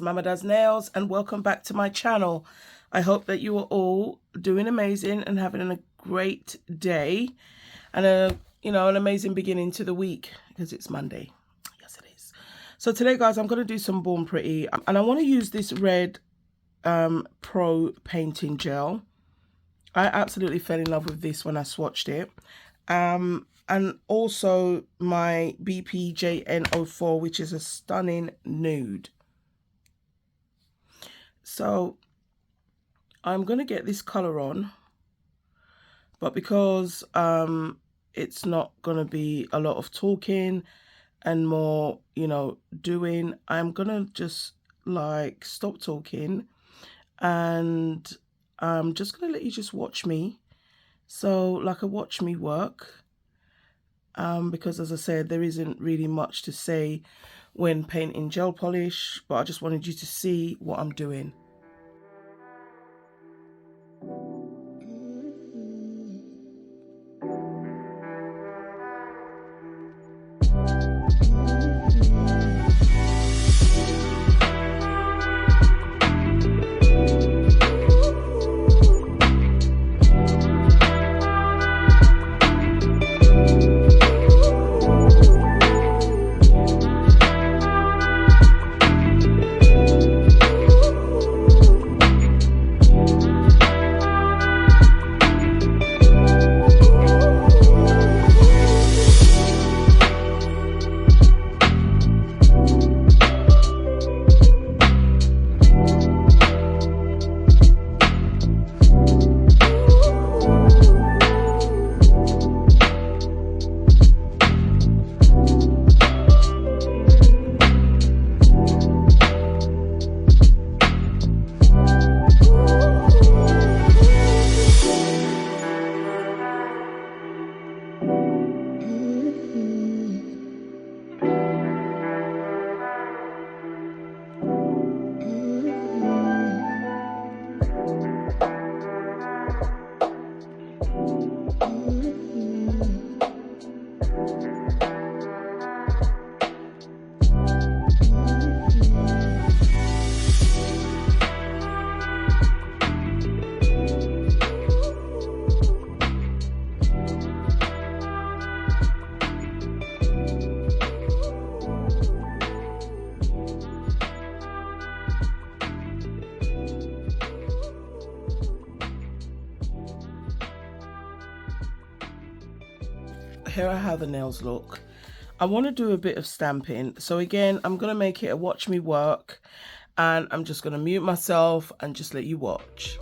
Mama Does Nails, and welcome back to my channel. I hope that you are all doing amazing and having a great day and an amazing beginning to the week, because it's Monday. Yes, it is. So today, guys, I'm going to do some Born Pretty, and I want to use this red Pro painting gel. I absolutely fell in love with this when I swatched it. And also my BPJN04, which is a stunning nude. So I'm going to get this color on, but because it's not going to be a lot of talking and more, doing, I'm going to just like stop talking, and I'm just going to let you just watch me. So like a watch me work. Because as I said, there isn't really much to say when painting gel polish, but I just wanted you to see what I'm doing. Here are how the nails look. I want to do a bit of stamping, so again I'm going to make it a watch me work, and I'm just going to mute myself and just let you watch.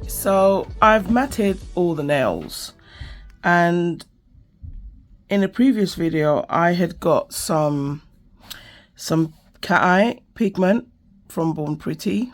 So I've matted all the nails, and in a previous video I had got some cat eye pigment from Born Pretty.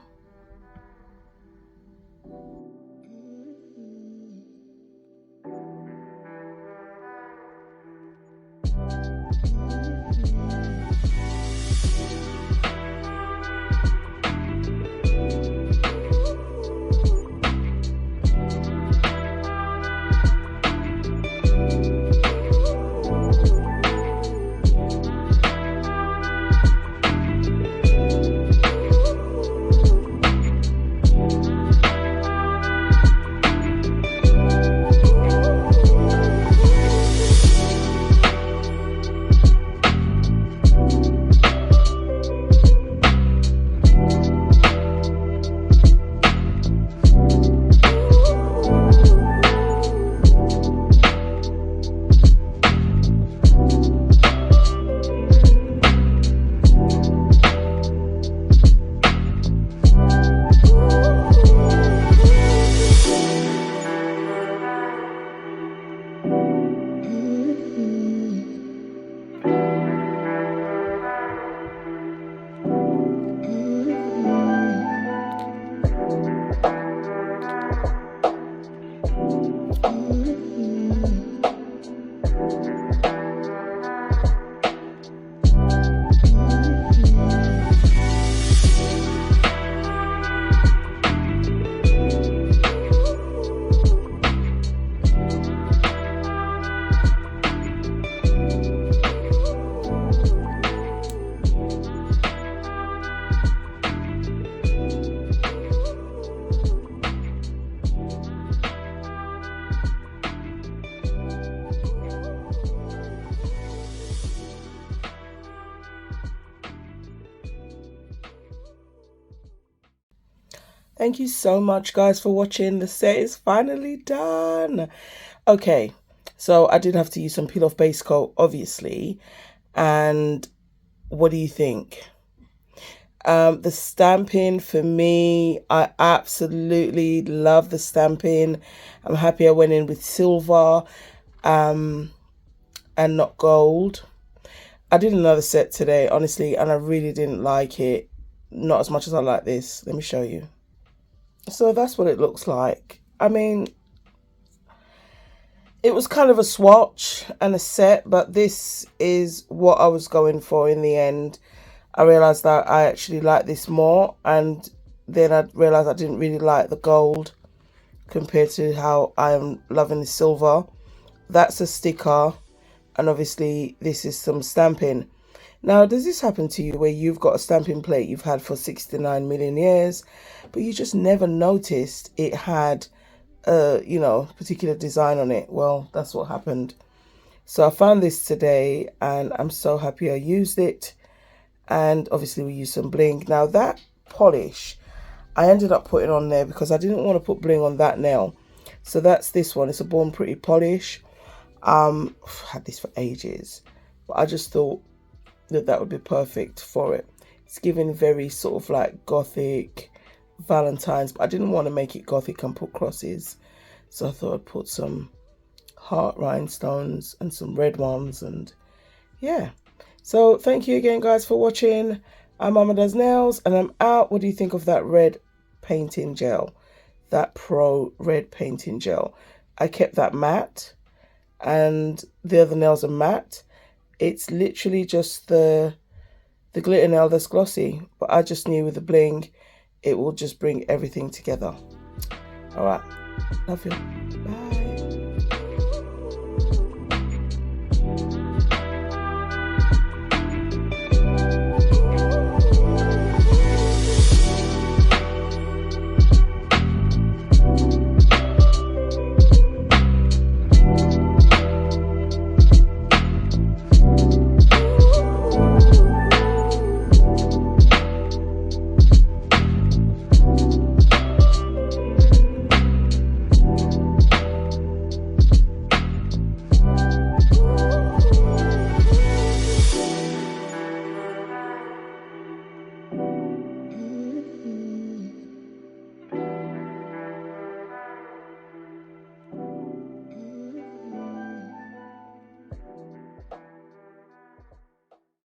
Thank you so much, guys, for watching. The set is finally done. Okay, so I did have to use some peel off base coat, obviously. And what do you think? The stamping, for me, I absolutely love the stamping. I'm happy I went in with silver and not gold. I did another set today, honestly, and I really didn't like it. Not as much as I like this. Let me show you. So that's what it looks like. I mean, it was kind of a swatch and a set, but this is what I was going for in the end. I realized that I actually like this more, and then I realized I didn't really like the gold compared to how I'm loving the silver. That's a sticker, and obviously this is some stamping. Now, does this happen to you where you've got a stamping plate you've had for 69 million years, but you just never noticed it had you know, particular design on it? Well, that's what happened. So I found this today and I'm so happy I used it. And obviously we used some bling. Now that polish I ended up putting on there because I didn't want to put bling on that nail. So that's this one. It's a Born Pretty polish. I've had this for ages, but I just thought that that would be perfect for it. It's giving very sort of like gothic Valentine's, but I didn't want to make it gothic and put crosses, so I thought I'd put some heart rhinestones and some red ones. And yeah, so thank you again, guys, for watching. I'm Mama Does Nails, and I'm out. What do you think of that red painting gel, that Pro red painting gel? I kept that matte and the other nails are matte. It's literally just the glitter nail that's glossy, but I just knew with the bling it will just bring everything together. All right, love you, bye.